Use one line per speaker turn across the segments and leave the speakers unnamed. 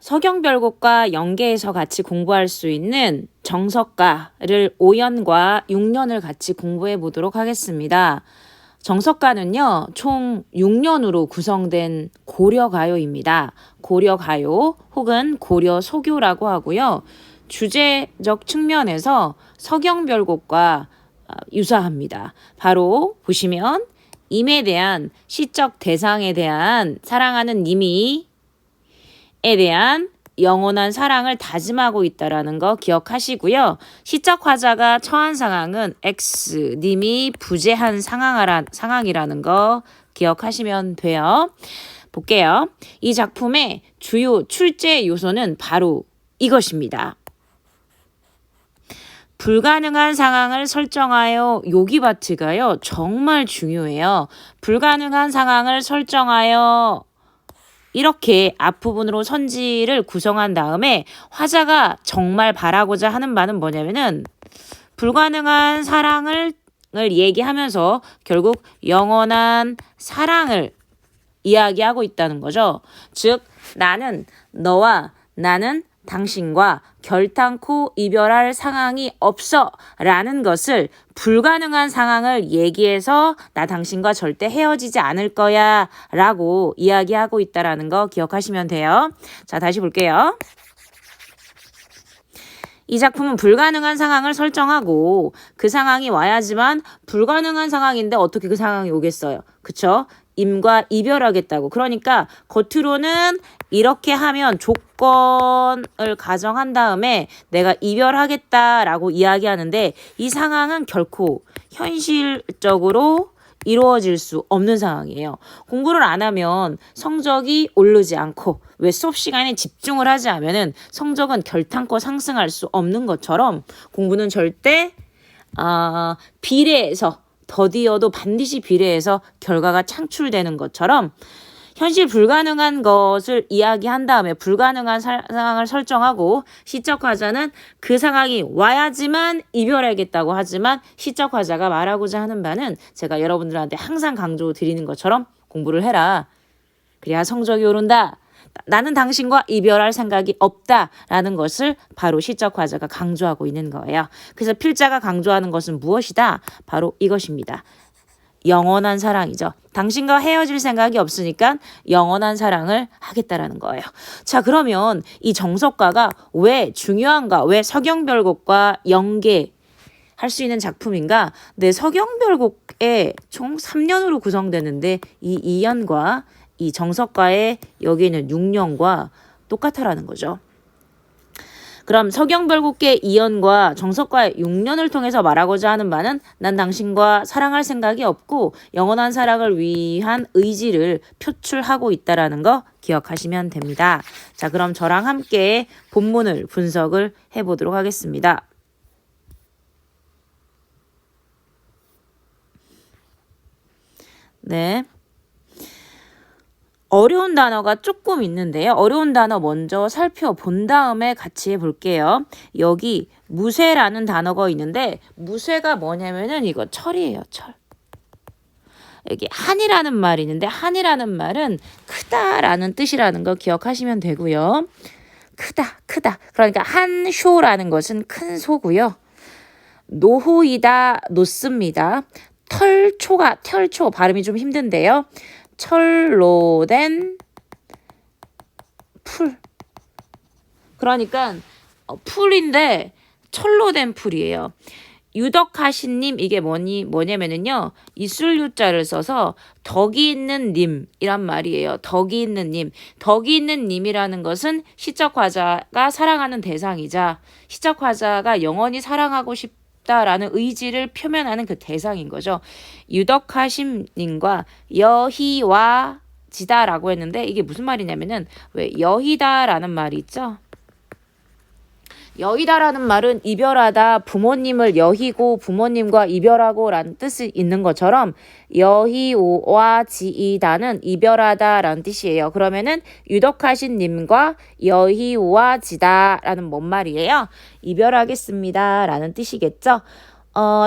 서경별곡과 연계해서 같이 공부할 수 있는 정석가를 5년과 6년을 같이 공부해 보도록 하겠습니다. 정석가는요, 총 6년으로 구성된 고려가요입니다. 고려가요 혹은 고려소교라고 하고요. 주제적 측면에서 서경별곡과 유사합니다. 바로 보시면 임에 대한 시적 대상에 대한 사랑하는 님이 에 대한 영원한 사랑을 다짐하고 있다라는 거 기억하시고요. 시적 화자가 처한 상황은 X 님이 부재한 상황이라는 거 기억하시면 돼요. 볼게요. 이 작품의 주요 출제 요소는 바로 이것입니다. 불가능한 상황을 설정하여 여기 파트가요. 정말 중요해요. 불가능한 상황을 설정하여 이렇게 앞부분으로 선지를 구성한 다음에 화자가 정말 바라고자 하는 바는 뭐냐면은 불가능한 사랑을 얘기하면서 결국 영원한 사랑을 이야기하고 있다는 거죠. 즉 나는 너와 나는 당신과 결탄코 이별할 상황이 없어 라는 것을 불가능한 상황을 얘기해서 나 당신과 절대 헤어지지 않을 거야 라고 이야기하고 있다는 거 기억하시면 돼요. 자, 다시 볼게요. 이 작품은 불가능한 상황을 설정하고 그 상황이 와야지만 불가능한 상황인데 어떻게 그 상황이 오겠어요. 그쵸? 임과 이별하겠다고. 그러니까 겉으로는 이렇게 하면 조건을 가정한 다음에 내가 이별하겠다라고 이야기하는데 이 상황은 결코 현실적으로 이루어질 수 없는 상황이에요. 공부를 안 하면 성적이 오르지 않고 왜 수업 시간에 집중을 하지 않으면 성적은 결탄코 상승할 수 없는 것처럼 공부는 절대 비례해서 더디어도 반드시 비례해서 결과가 창출되는 것처럼 현실 불가능한 것을 이야기한 다음에 불가능한 상황을 설정하고 시적 화자는 그 상황이 와야지만 이별하겠다고 하지만 시적 화자가 말하고자 하는 바는 제가 여러분들한테 항상 강조드리는 것처럼 공부를 해라. 그래야 성적이 오른다. 나는 당신과 이별할 생각이 없다라는 것을 바로 시적 화자가 강조하고 있는 거예요. 그래서 필자가 강조하는 것은 무엇이다? 바로 이것입니다. 영원한 사랑이죠. 당신과 헤어질 생각이 없으니까 영원한 사랑을 하겠다라는 거예요. 자, 그러면 이 정석가가 왜 중요한가? 왜 서경별곡과 연계할 수 있는 작품인가? 네, 서경별곡에 총 3년으로 구성되는데 이 2년과 이 정석가의 여기는 6년과 똑같다라는 거죠. 그럼 서경별곡의 2년과 정석가의 6년을 통해서 말하고자 하는 바는 난 당신과 사랑할 생각이 없고 영원한 사랑을 위한 의지를 표출하고 있다라는 거 기억하시면 됩니다. 자, 그럼 저랑 함께 본문을 분석을 해보도록 하겠습니다. 네. 어려운 단어가 조금 있는데요. 어려운 단어 먼저 살펴본 다음에 같이 해볼게요. 여기 무쇠라는 단어가 있는데 무쇠가 뭐냐면은 이거 철이에요. 철. 여기 한이라는 말이 있는데 한이라는 말은 크다라는 뜻이라는 거 기억하시면 되고요. 크다. 그러니까 한쇼라는 것은 큰 소고요. 노후이다, 놓습니다. 털초 발음이 좀 힘든데요. 철로 된 풀. 그러니까 풀인데 철로 된 풀이에요. 유덕하신님 이게 뭐냐면은요. 이술유자를 써서 덕이 있는 님이란 말이에요. 덕이 있는 님. 덕이 있는 님이라는 것은 시적 화자가 사랑하는 대상이자 시적 화자가 영원히 사랑하고 싶다라는 의지를 표현하는 그 대상인 거죠. 유덕하심님과 여희와 지다라고 했는데 이게 무슨 말이냐면은 왜 여희다라는 말이 있죠. 여희다라는 말은 이별하다, 부모님을 여희고 부모님과 이별하고 라는 뜻이 있는 것처럼 여희와 지이다는 이별하다 라는 뜻이에요. 그러면은 유덕하신 님과 여희와 지다라는 뭔 말이에요? 이별하겠습니다 라는 뜻이겠죠.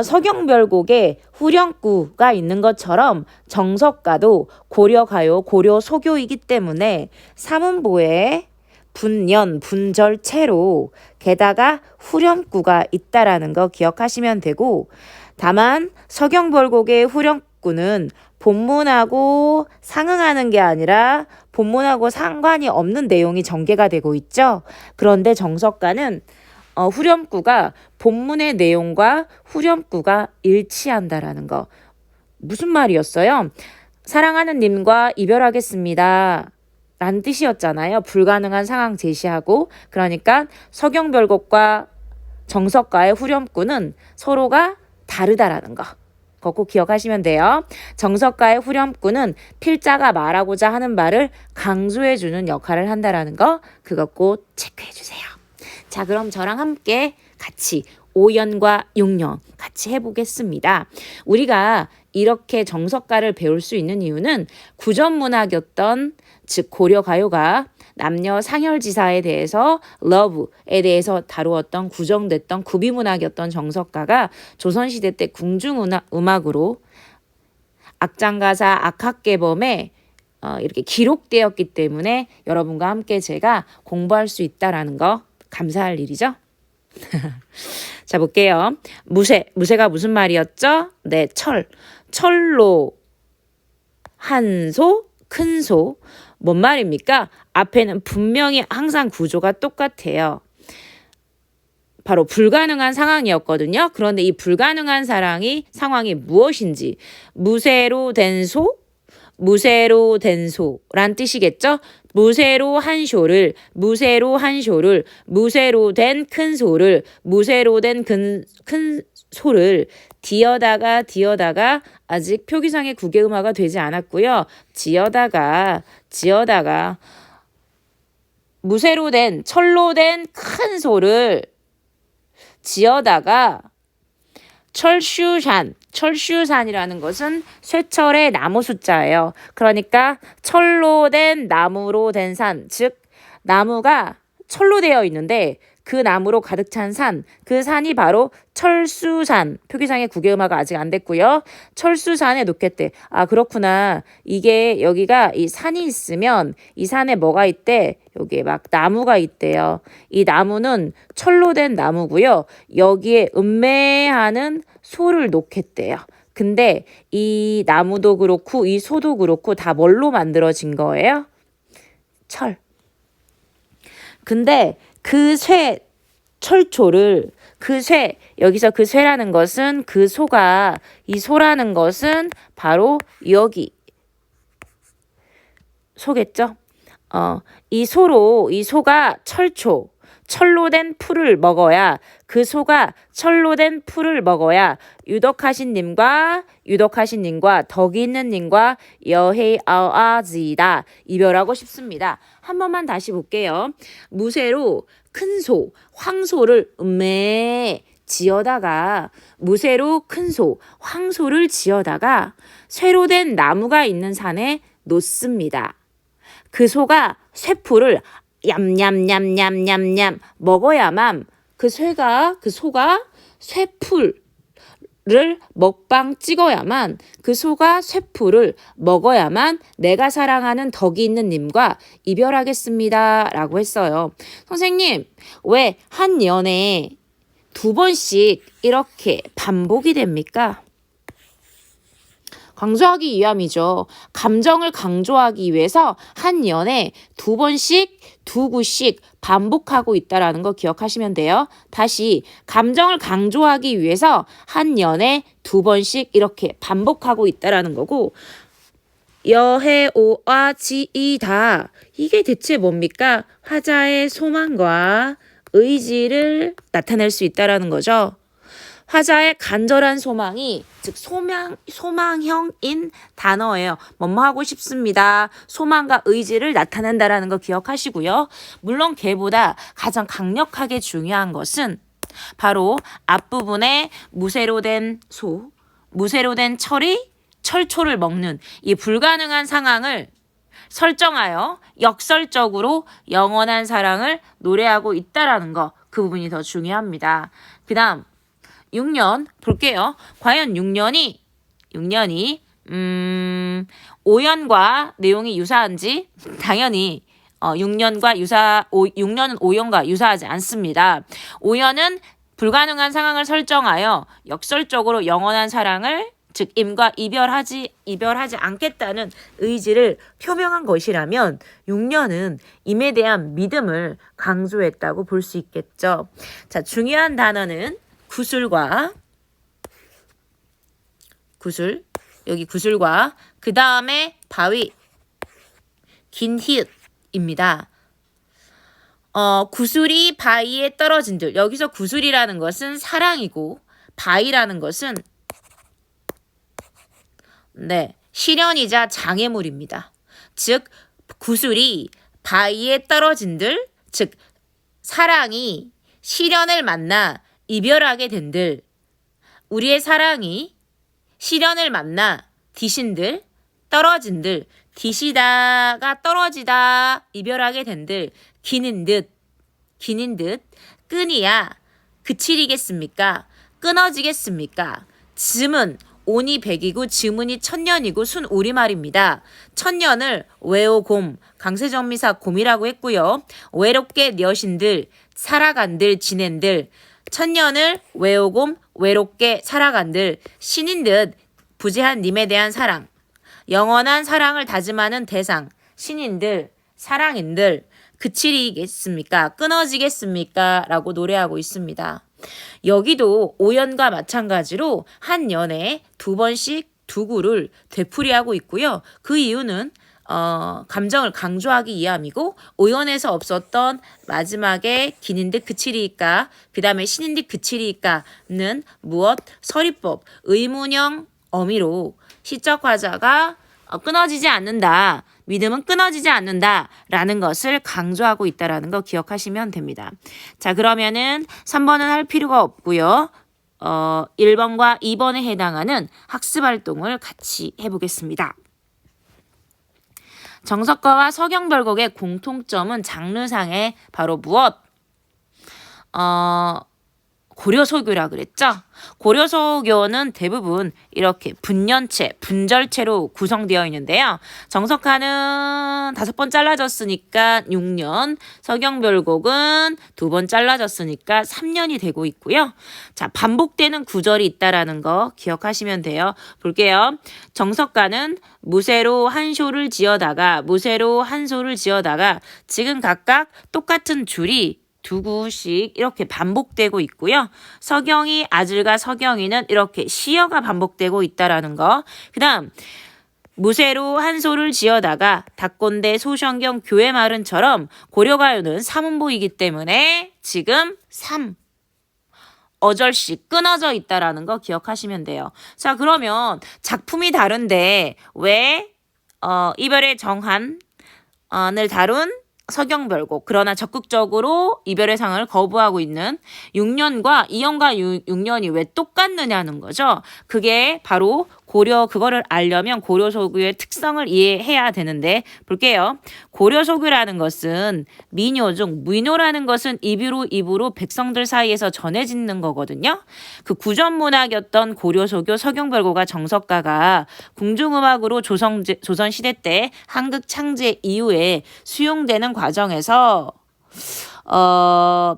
서경별곡에 후렴구가 있는 것처럼 정석가도 고려가요, 고려소교이기 때문에 사문보에 분연, 분절체로 게다가 후렴구가 있다라는 거 기억하시면 되고 다만 서경벌곡의 후렴구는 본문하고 상응하는 게 아니라 본문하고 상관이 없는 내용이 전개가 되고 있죠. 그런데 정석가는 후렴구가 본문의 내용과 후렴구가 일치한다라는 거. 무슨 말이었어요? 사랑하는 님과 이별하겠습니다. 라는 뜻이었잖아요. 불가능한 상황 제시하고 그러니까 서경별곡과 정석가의 후렴구는 서로가 다르다라는 거. 그거 꼭 기억하시면 돼요. 정석가의 후렴구는 필자가 말하고자 하는 말을 강조해주는 역할을 한다라는 거 그거 꼭 체크해주세요. 자, 그럼 저랑 함께 같이 5연과 6연 같이 해보겠습니다. 우리가 이렇게 정석가를 배울 수 있는 이유는 구전문학이었던 즉 고려가요가 남녀 상혈지사에 대해서 러브에 대해서 다루었던 구정됐던 구비문학이었던 정석가가 조선시대 때 궁중음악으로 악장가사 악학계범에 이렇게 기록되었기 때문에 여러분과 함께 제가 공부할 수 있다라는 거 감사할 일이죠. 자, 볼게요. 무쇠가 무슨 말이었죠? 네, 철로, 한소, 큰소. 뭔 말입니까? 앞에는 분명히 항상 구조가 똑같아요. 바로 불가능한 상황이었거든요. 그런데 이 불가능한 상황이 무엇인지 무쇠로 된 소란 뜻이겠죠? 무쇠로 한 쇼를 무쇠로 된 큰 소를 디어다가 아직 표기상의 구개음화가 되지 않았고요. 지어다가 무쇠로 된 철로 된 큰 소를 지어다가 철슈산이라는 것은 쇠철의 나무 숫자예요. 그러니까 철로 된 나무로 된 산, 즉 나무가 철로 되어 있는데 그 나무로 가득 찬 산, 그 산이 바로 철수산. 표기상의 구개음화가 아직 안 됐고요. 철수산에 놓겠대. 아, 그렇구나. 이게 여기가 이 산이 있으면 이 산에 뭐가 있대? 여기에 막 나무가 있대요. 이 나무는 철로 된 나무고요. 여기에 음매하는 소를 놓겠대요. 근데 이 나무도 그렇고 이 소도 그렇고 다 뭘로 만들어진 거예요? 철. 근데 그 철초를 여기서 그 쇠라는 것은 이 소라는 것은 바로 여기 소겠죠? 이 소가 철로 된 풀을 먹어야 유덕하신 님과 덕이 있는 님과 여해아지다 이별하고 싶습니다. 한 번만 다시 볼게요. 무쇠로 큰 소, 황소를 지어다가 무쇠로 큰 소, 황소를 지어다가 쇠로 된 나무가 있는 산에 놓습니다. 그 소가 쇠풀을 얌얌얌얌얌얌 먹어야만 그 소가 쇠풀을 먹방 찍어야만 그 소가 쇠풀을 먹어야만 내가 사랑하는 덕이 있는 님과 이별하겠습니다 라고 했어요. 선생님, 왜 한 연에 2번씩 이렇게 반복이 됩니까? 강조하기 위함이죠. 감정을 강조하기 위해서 한 연에 2번씩 2구씩 반복하고 있다라는 거 기억하시면 돼요. 다시 감정을 강조하기 위해서 한 연에 2번씩 이렇게 반복하고 있다라는 거고 여해오아지이다 이게 대체 뭡니까? 화자의 소망과 의지를 나타낼 수 있다라는 거죠. 화자의 간절한 소망이 즉 소망형인 단어예요. 뭐뭐 하고 싶습니다. 소망과 의지를 나타낸다라는 거 기억하시고요. 물론 걔보다 가장 강력하게 중요한 것은 바로 앞부분에 무쇠로 된 철이 철초를 먹는 이 불가능한 상황을 설정하여 역설적으로 영원한 사랑을 노래하고 있다라는 거 그 부분이 더 중요합니다. 그 다음 6년 볼게요. 과연 6년이 5연과 내용이 유사한지 당연히 6년은 오연과 유사하지 않습니다. 오연은 불가능한 상황을 설정하여 역설적으로 영원한 사랑을 즉 임과 이별하지 않겠다는 의지를 표명한 것이라면 6년은 임에 대한 믿음을 강조했다고 볼 수 있겠죠. 자, 중요한 단어는 구술과 여기 구술과 그 다음에 바위 긴 히읗입니다. 구슬이 바위에 떨어진들. 여기서 구슬이라는 것은 사랑이고 바위라는 것은 시련이자 장애물입니다. 즉 구슬이 바위에 떨어진들, 즉 사랑이 시련을 만나 이별하게 된들, 우리의 사랑이 시련을 만나 디신들, 떨어진들, 디시다가 떨어지다 이별하게 된들, 기는 듯 끈이야 그칠이겠습니까? 끊어지겠습니까? 즈문 온이 백이고 지문이 천년이고 순 우리말입니다. 천년을 외오곰 강세정미사 곰이라고 했고요. 외롭게 여신들 살아간들 지낸들 천년을 외오곰 외롭게 살아간들 신인 듯 부재한 님에 대한 사랑 영원한 사랑을 다짐하는 대상 신인들 사랑인들 그칠이겠습니까? 끊어지겠습니까? 라고 노래하고 있습니다. 여기도 오연과 마찬가지로 한 연에 2번씩 두구를 되풀이하고 있고요. 그 이유는 감정을 강조하기 위함이고 오연에서 없었던 마지막에 기는 듯 그칠이니까 그 다음에 신인 듯 그칠이니까는 무엇? 서리법 의문형 어미로 시적 화자가 끊어지지 않는다. 믿음은 끊어지지 않는다라는 것을 강조하고 있다라는 거 기억하시면 됩니다. 자, 그러면은 3번은 할 필요가 없고요. 1번과 2번에 해당하는 학습 활동을 같이 해보겠습니다. 정석가와 서경별곡의 공통점은 장르상의 바로 무엇? 고려소교라 그랬죠? 고려소교는 대부분 이렇게 분연체, 분절체로 구성되어 있는데요. 정석가는 5번 잘라졌으니까 6년, 서경별곡은 2번 잘라졌으니까 3년이 되고 있고요. 자, 반복되는 구절이 있다라는 거 기억하시면 돼요. 볼게요. 정석가는 무쇠로 한 소를 지어다가 지금 각각 똑같은 줄이 2구씩 이렇게 반복되고 있고요. 서경이, 아들과 서경이는 이렇게 시어가 반복되고 있다라는 거. 그 다음 무쇠로 한 소를 지어다가 닭꼰대 소션경 교회 말은처럼 고려가요는 3음보이기 때문에 지금 3어절씩 끊어져 있다라는 거 기억하시면 돼요. 자, 그러면 작품이 다른데 왜 이별의 정한을 다룬 서경별곡 그러나 적극적으로 이별의 상을 거부하고 있는 6년과 이연과 6년이 왜 똑같느냐는 거죠. 그게 바로 그거를 알려면 고려소교의 특성을 이해해야 되는데 볼게요. 고려소교라는 것은 민요 중 민요라는 것은 입으로 백성들 사이에서 전해지는 거거든요. 그 구전문학이었던 고려소교 서경별곡과 정석가가 궁중음악으로 조선시대 때 한국 창제 이후에 수용되는 과정에서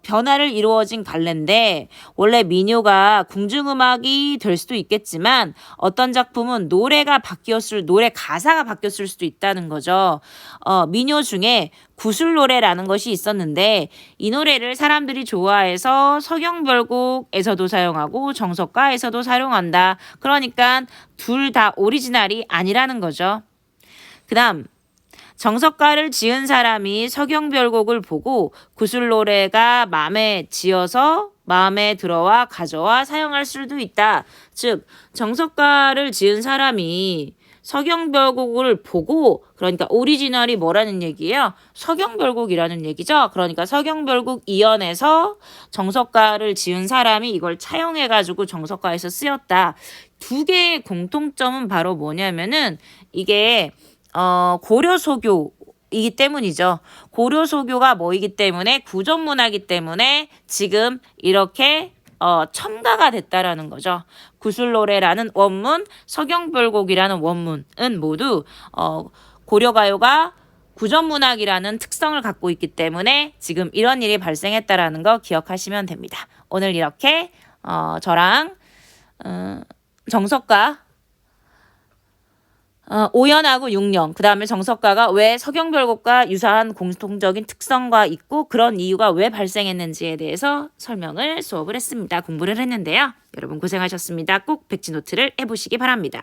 변화를 이루어진 갈래인데 원래 민요가 궁중음악이 될 수도 있겠지만 어떤 작품은 노래 가사가 바뀌었을 수도 있다는 거죠. 민요 중에 구술노래라는 것이 있었는데 이 노래를 사람들이 좋아해서 서경별곡에서도 사용하고 정석가에서도 사용한다. 그러니까 둘 다 오리지널이 아니라는 거죠. 그 다음 정석가를 지은 사람이 서경별곡을 보고 구술노래가 마음에 들어와 가져와 사용할 수도 있다. 즉 정석가를 지은 사람이 서경별곡을 보고 그러니까 오리지널이 뭐라는 얘기예요? 서경별곡이라는 얘기죠. 그러니까 서경별곡 이연에서 정석가를 지은 사람이 이걸 차용해가지고 정석가에서 쓰였다. 2개의 공통점은 바로 뭐냐면은 이게 고려소교이기 때문이죠. 고려소교가 뭐이기 때문에 구전문화이기 때문에 지금 이렇게 첨가가 됐다라는 거죠. 구술노래라는 원문, 서경별곡이라는 원문은 모두 고려가요가 구전문학이라는 특성을 갖고 있기 때문에 지금 이런 일이 발생했다라는 거 기억하시면 됩니다. 오늘 이렇게 저랑 정석가 5년하고 6년, 그 다음에 정석가가 왜 서경별곡과 유사한 공통적인 특성과 있고 그런 이유가 왜 발생했는지에 대해서 수업을 했습니다. 공부를 했는데요. 여러분 고생하셨습니다. 꼭 백지노트를 해보시기 바랍니다.